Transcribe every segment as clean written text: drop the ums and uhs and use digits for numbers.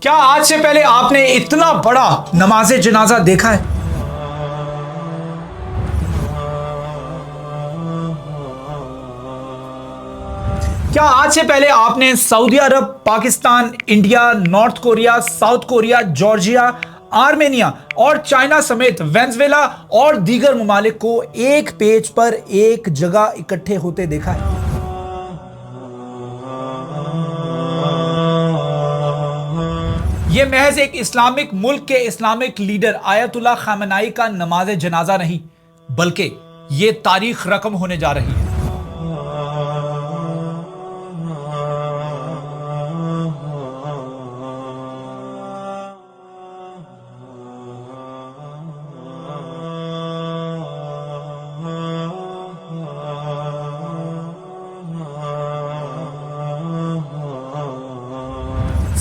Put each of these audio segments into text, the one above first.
کیا آج سے پہلے آپ نے اتنا بڑا نماز جنازہ دیکھا ہے؟ کیا آج سے پہلے آپ نے Saudi Arab, Pakistan, India, North Korea, South Korea, Georgia, Armenia اور چائنا سمیت وینزویلا اور دیگر ممالک کو ایک پیج پر ایک جگہ اکٹھے ہوتے دیکھا ہے؟ یہ محض ایک اسلامک ملک کے اسلامک لیڈر آیت اللہ خامنائی کا نماز جنازہ نہیں، بلکہ یہ تاریخ رقم ہونے جا رہی ہے۔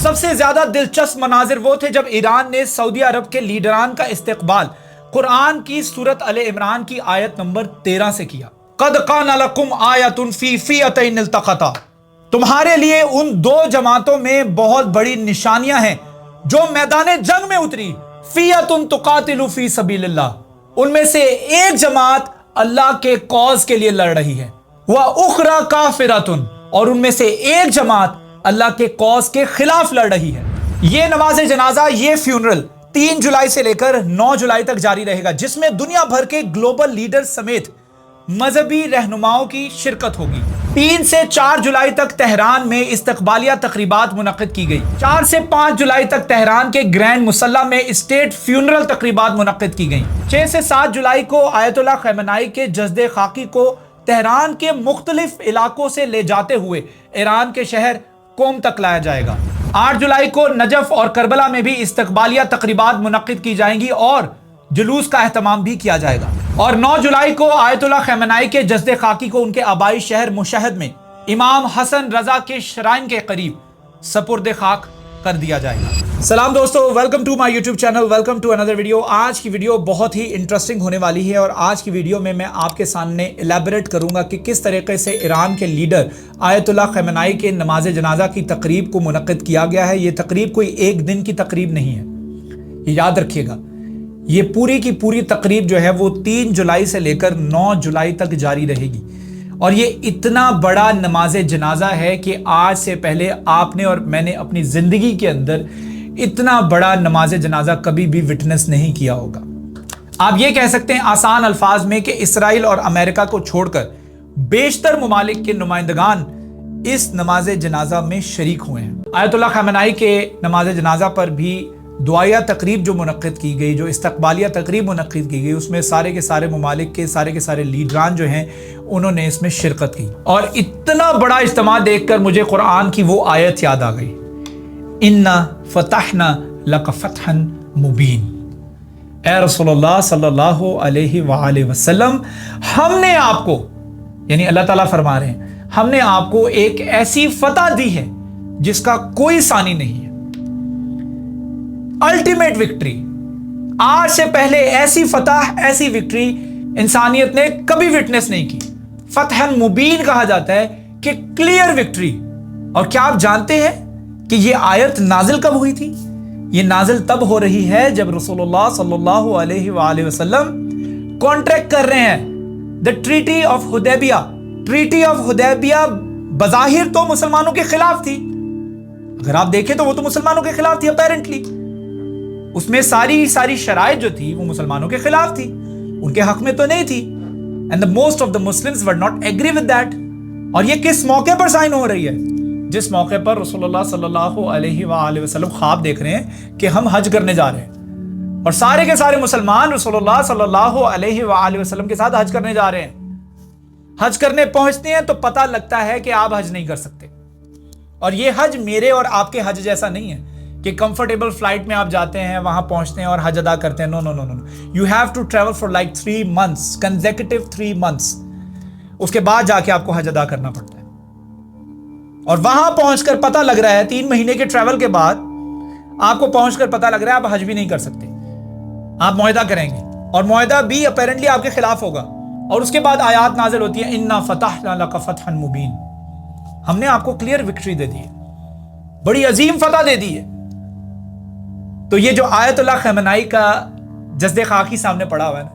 سب سے زیادہ دلچسپ مناظر وہ تھے جب ایران نے سعودی عرب کے لیڈران کا استقبال قرآن کی سورت آل عمران کی آیت نمبر 13 سے کیا۔ قد کان لکم آیۃ فی فئتین التقطا، تمہارے لیے ان دو جماعتوں میں بہت بڑی نشانیاں ہیں جو میدان جنگ میں اتری۔ فئۃ تقاتل فی سبیل اللہ، ان میں سے ایک جماعت اللہ کے کاز کے لیے لڑ رہی ہے، وَأُخْرَى کافرۃ، اور ان میں سے ایک جماعت اللہ کے کاز کے خلاف لڑ رہی ہے۔ یہ نماز جنازہ، یہ فیونرل 3 جولائی سے لے کر 9 جولائی تک جاری رہے گا، جس میں دنیا بھر کے گلوبل لیڈر سمیت مذہبی رہنماؤں کی شرکت ہوگی۔ 3 سے 4 جولائی تک تہران میں استقبالیہ تقریبات منعقد کی گئی۔ 4 سے 5 جولائی تک تہران کے گرینڈ مسلح میں اسٹیٹ فیونرل تقریبات منعقد کی گئیں۔ 6 سے 7 جولائی کو آیت اللہ خامنائی کے جسد خاکی کو تہران کے مختلف علاقوں سے لے جاتے ہوئے ایران کے شہر قم تک لایا جائے گا۔ 8 جولائی کو نجف اور کربلا میں بھی استقبالیہ تقریبات منعقد کی جائیں گی اور جلوس کا اہتمام بھی کیا جائے گا۔ اور 9 جولائی کو آیت اللہ خامنائی کے جسد خاکی کو ان کے آبائی شہر مشہد میں امام حسن رضا کے شرائن کے قریب سپرد خاک کر دیا جائے گا۔ سلام دوستو، welcome to my YouTube channel, welcome to اندر ویڈیو۔ آج کی ویڈیو بہت ہی انٹرسٹنگ ہونے والی ہے اور آج کی ویڈیو میں آپ کے سامنے الیبوریٹ کروں گا کہ کس طریقے سے ایران کے لیڈر آیت اللہ خامنائی کے نماز جنازہ کی تقریب کو منعقد کیا گیا ہے۔ یہ تقریب کوئی ایک دن کی تقریب نہیں ہے، یہ یاد رکھیے گا۔ یہ پوری کی پوری تقریب جو ہے وہ 3 جولائی سے لے کر 9 جولائی تک جاری رہے گی، اور یہ اتنا بڑا نماز جنازہ ہے کہ آج سے پہلے آپ نے اور میں نے اپنی زندگی کے اندر اتنا بڑا نماز جنازہ کبھی بھی وٹنس نہیں کیا ہوگا۔ آپ یہ کہہ سکتے ہیں آسان الفاظ میں کہ اسرائیل اور امریکہ کو چھوڑ کر بیشتر ممالک کے نمائندگان اس نماز جنازہ میں شریک ہوئے ہیں۔ آیت اللہ خامنائی کے نماز جنازہ پر بھی دعائیہ تقریب جو منعقد کی گئی، جو استقبالیہ تقریب منعقد کی گئی، اس میں سارے کے سارے ممالک کے سارے کے سارے لیڈران جو ہیں انہوں نے اس میں شرکت کی۔ اور اتنا بڑا اجتماع دیکھ کر مجھے قرآن کی وہ آیت یاد آ گئی، اِنَّا فَتَحْنَا لَكَ فَتْحًا مُبِينًا۔ اے رسول اللہ صلی اللہ علیہ وآلہ وسلم، ہم نے آپ کو، یعنی اللہ تعالیٰ فرما رہے ہیں، ہم نے آپ کو ایک ایسی فتح دی ہے جس کا کوئی ثانی نہیں ہے، الٹیمیٹ وکٹری۔ آج سے پہلے ایسی فتح، ایسی وکٹری انسانیت نے کبھی وٹنس نہیں کی۔ فتح مبین کہا جاتا ہے کہ کلیئر وکٹری۔ اور کیا آپ جانتے ہیں کہ یہ آیت نازل کب ہوئی تھی؟ یہ نازل تب ہو رہی ہے جب رسول اللہ صلی اللہ علیہ وآلہ وسلم کانٹریکٹ کر رہے ہیں دا ٹریٹی آف حدیبیہ۔ ٹریٹی آف حدیبیہ بظاہر تو مسلمانوں کے خلاف تھی، اگر آپ دیکھیں تو وہ تو مسلمانوں کے خلاف تھی اپیرنٹلی، اس میں ساری شرائط جو تھی وہ مسلمانوں کے خلاف تھی، ان کے حق میں تو نہیں تھی، and the most of the Muslims were not agree with that۔ اور یہ کس موقع پر سائن ہو رہی ہے؟ جس موقع پر رسول اللہ صلی اللہ علیہ وآلہ وسلم خواب دیکھ رہے ہیں کہ ہم حج کرنے جا رہے ہیں، اور سارے کے سارے مسلمان رسول اللہ صلی اللہ علیہ وآلہ وسلم کے ساتھ حج کرنے جا رہے ہیں۔ حج کرنے پہنچتے ہیں تو پتہ لگتا ہے کہ آپ حج نہیں کر سکتے، اور یہ حج میرے اور آپ کے حج جیسا نہیں ہے کہ کمفرٹیبل فلائٹ میں آپ جاتے ہیں، وہاں پہنچتے ہیں اور حج ادا کرتے ہیں۔ No no no no, you have to travel for like 3 months، consecutive 3 months، اس کے بعد جا کے آپ کو حج ادا کرنا پڑتا ہے۔ اور وہاں پہنچ کر پتہ لگ رہا ہے 3 مہینے کے ٹریول کے بعد آپ کو پہنچ کر پتہ لگ رہا ہے آپ حج بھی نہیں کر سکتے، آپ معاہدہ کریں گے، اور معاہدہ بھی اپیرنٹلی آپ کے خلاف ہوگا۔ اور اس کے بعد آیات نازل ہوتی ہیں، اِنَّا فَتَحْنَا لَكَ فَتْحًا مُبِينًا، ہم نے آپ کو کلیئر وکٹری دے دی ہے، بڑی عظیم فتح دے دی ہے۔ تو یہ جو آیت اللہ خامنائی کا جسد خاکی سامنے پڑا ہوا ہے نا،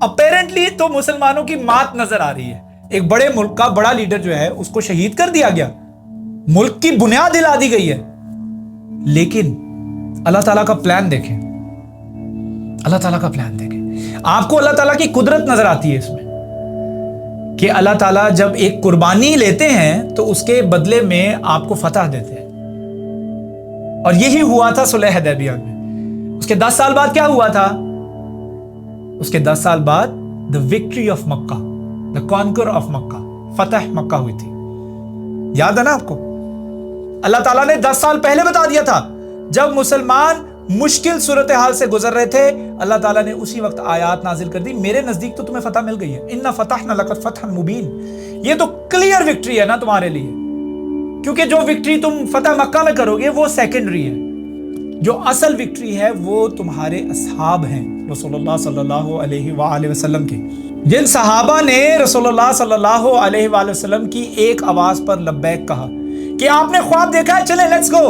اپیرنٹلی تو مسلمانوں کی مات نظر آ رہی ہے. ایک بڑے ملک کا بڑا لیڈر جو ہے اس کو شہید کر دیا گیا، ملک کی بنیاد ہلا دی گئی ہے. لیکن اللہ تعالیٰ کا پلان دیکھیں، اللہ تعالیٰ کا پلان دیکھیں. آپ کو اللہ تعالیٰ کی قدرت نظر آتی ہے اس میں کہ اللہ تعالیٰ جب ایک قربانی لیتے ہیں تو اس کے بدلے میں آپ کو فتح دیتے ہیں. اور یہی ہوا تھا صلح حدیبیہ میں. اس کے 10 سال بعد کیا ہوا تھا؟ اس کے 10 سال بعد the victory of Mecca, the conquer of مکہ، فتح مکہ ہوئی تھی. یاد ہے نا آپ کو؟ اللہ تعالیٰ نے 10 سال پہلے بتا دیا تھا. جب مسلمان مشکل صورتحال سے گزر رہے تھے، اللہ تعالیٰ نے اسی وقت آیات نازل کر دی. میرے نزدیک تو تمہیں فتح مل گئی ہے. اِنَّا فَتَحْنَا لَكَ فَتْحًا مُبِينًا. یہ تو کلیئر وکٹری ہے نا تمہارے لیے، کیونکہ جو وکٹری تم فتح مکہ میں کرو گے وہ سیکنڈری ہے. جو اصل وکٹری ہے وہ تمہارے اصحاب ہیں رسول اللہ صلی اللہ علیہ وآلہ وسلم کے. جن صحابہ نے رسول اللہ صلی اللہ علیہ وآلہ وسلم کی ایک آواز پر لبیک کہا کہ آپ نے خواب دیکھا ہے، چلیں لیٹس گو،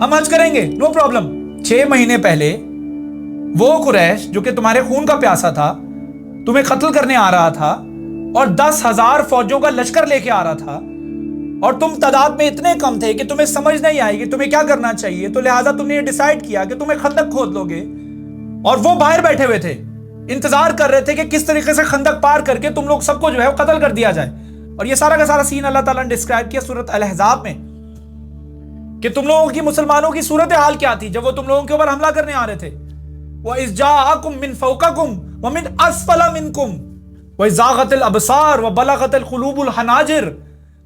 ہم حج کریں گے، نو پرابلم. 6 مہینے پہلے وہ قریش جو کہ تمہارے خون کا پیاسا تھا، تمہیں قتل کرنے آ رہا تھا اور 10,000 فوجوں کا لشکر لے کے آ رہا تھا، اور تم تعداد میں اتنے کم تھے کہ تمہیں سمجھ نہیں آئے گی تمہیں کیا کرنا چاہیے. تو لہٰذا تم نے یہ ڈیسائیڈ کیا کہ تمہیں خندق کھود لو گے. اور وہ باہر بیٹھے ہوئے تھے، انتظار کر رہے تھے کہ کس طریقے سے خندق پار کر کے تم لوگ سب کو جو ہے وہ قتل کر دیا جائے. اور یہ سارا کا سارا سین اللہ تعالیٰ نے ڈسکرائب کیا سورۃ الاحزاب میں کہ تم لوگوں کی، مسلمانوں کی صورتحال کیا تھی جب وہ تم لوگوں کے اوپر حملہ کرنے آ رہے تھے. وَإِذْ جَاءَكُم مِّن فَوْقَكُمْ وَمِنْ أَسْفَلَ مِنْكُمْ وَإِذْ زَاغَتِ الْأَبْصَارُ وَبَلَغَتِ الْقُلُوبُ الْحَنَاجِرَ.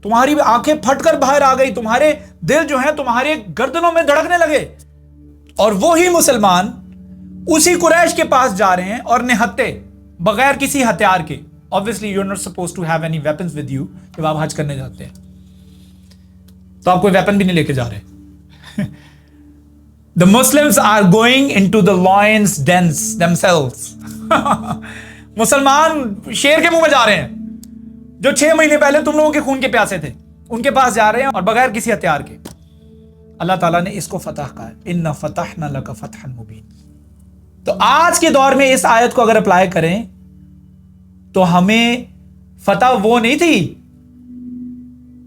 تمہاری آنکھیں پھٹ کر باہر آ گئی، تمہارے دل جو ہیں تمہارے گردنوں میں دھڑکنے لگے. اور وہی مسلمان اسی قریش کے پاس جا رہے ہیں اور نہتے بغیر کسی ہتھیار کے. Obviously you're not supposed to have any weapons with you. جب آپ حج کرنے جاتے ہیں تو آپ کوئی ویپن بھی نہیں لے کے جا رہے. The Muslims are going into the lions' dens themselves. مسلمان شیر کے منہ میں جا رہے ہیں جو 6 مہینے پہلے تم لوگوں کے خون کے پیاسے تھے، ان کے پاس جا رہے ہیں اور بغیر کسی ہتھیار کے. اللہ تعالیٰ نے اس کو فتح کہا ہے، اِنَّا فَتَحْنَا لَكَ فَتْحًا مُبِينًا. تو آج کے دور میں اس آیت کو اگر اپلائی کریں تو ہمیں فتح وہ نہیں تھی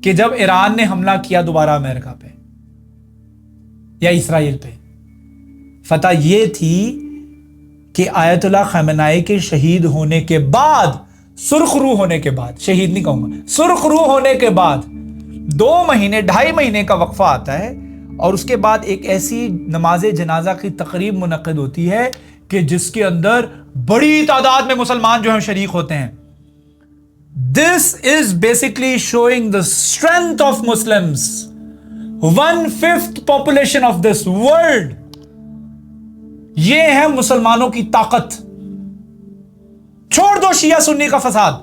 کہ جب ایران نے حملہ کیا دوبارہ امریکہ پہ یا اسرائیل پہ. فتح یہ تھی کہ آیت اللہ خامنائی کے شہید ہونے کے بعد، سرخ روح ہونے کے بعد، شہید نہیں کہوں گا، سرخ روح ہونے کے بعد 2 مہینے 2.5 مہینے کا وقفہ آتا ہے، اور اس کے بعد ایک ایسی نماز جنازہ کی تقریب منعقد ہوتی ہے کہ جس کے اندر بڑی تعداد میں مسلمان جو ہیں شریک ہوتے ہیں. This is basically showing the strength of Muslims. 1/5 population of this world. یہ ہے مسلمانوں کی طاقت. چھوڑ دو شیعہ سنی کا فساد.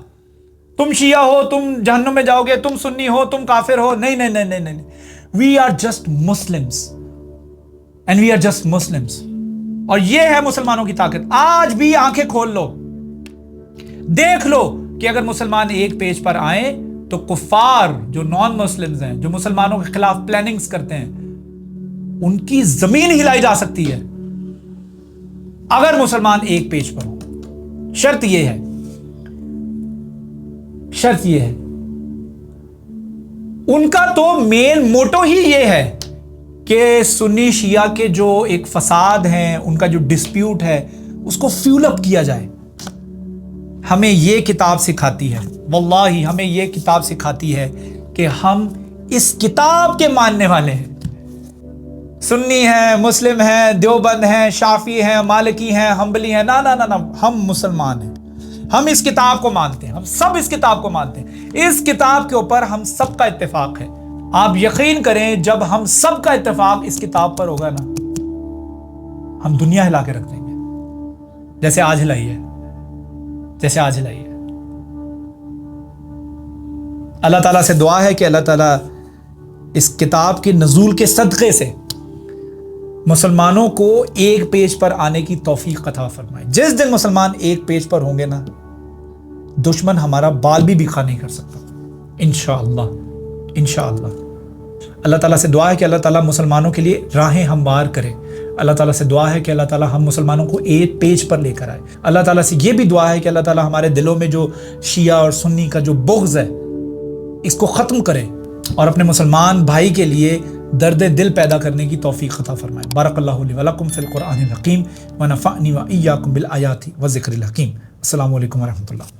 تم شیعہ ہو تم جہنم میں جاؤ گے، تم سنی ہو تم کافر ہو. نہیں نہیں نہیں نہیں نہیں. We are just Muslims. And we are just Muslims. اور یہ ہے مسلمانوں کی طاقت. آج بھی آنکھیں کھول لو، دیکھ لو کہ اگر مسلمان ایک پیج پر آئیں تو کفار جو نان مسلمز ہیں، جو مسلمانوں کے خلاف پلاننگز کرتے ہیں، ان کی زمین ہلائی جا سکتی ہے اگر مسلمان ایک پیج پر ہوں. شرط یہ ہے، شرط یہ ہے، ان کا تو مین موٹو ہی یہ ہے کہ سنی شیعہ کے جو ایک فساد ہیں، ان کا جو ڈسپیوٹ ہے، اس کو فیول اپ کیا جائے. ہمیں یہ کتاب سکھاتی ہے، واللہ ہمیں یہ کتاب سکھاتی ہے کہ ہم اس کتاب کے ماننے والے ہیں. سنی ہیں، مسلم ہیں، دیوبند ہیں، شافعی ہیں، مالکی ہیں، حنبلی ہیں، نا نا نا نا، ہم مسلمان ہیں. ہم اس کتاب کو مانتے ہیں، ہم سب اس کتاب کو مانتے ہیں. اس کتاب کے اوپر ہم سب کا اتفاق ہے. آپ یقین کریں جب ہم سب کا اتفاق اس کتاب پر ہوگا نا، ہم دنیا ہلا کے رکھ دیں گے، جیسے آج ہلائی ہے، جیسے آج ہلائی ہے. اللہ تعالیٰ سے دعا ہے کہ اللہ تعالیٰ اس کتاب کے نزول کے صدقے سے مسلمانوں کو ایک پیج پر آنے کی توفیق عطا فرمائے. جس دن مسلمان ایک پیج پر ہوں گے نا، دشمن ہمارا بال بھی بکھا نہیں کر سکتا، انشاءاللہ انشاءاللہ. اللہ تعالیٰ سے دعا ہے کہ اللہ تعالیٰ مسلمانوں کے لیے راہیں ہموار کرے. اللہ تعالیٰ سے دعا ہے کہ اللہ تعالیٰ ہم مسلمانوں کو ایک پیج پر لے کر آئے. اللہ تعالیٰ سے یہ بھی دعا ہے کہ اللہ تعالیٰ ہمارے دلوں میں جو شیعہ اور سنی کا جو بغض ہے اس کو ختم کرے اور اپنے مسلمان بھائی کے لیے درد دل پیدا کرنے کی توفیق عطا فرمائے. بارک اللہ لی ولکم فی القرآن الحکیم ونفعنی وایاکم بالآیات والذکر الحکیم. السلام علیکم ورحمۃ اللہ.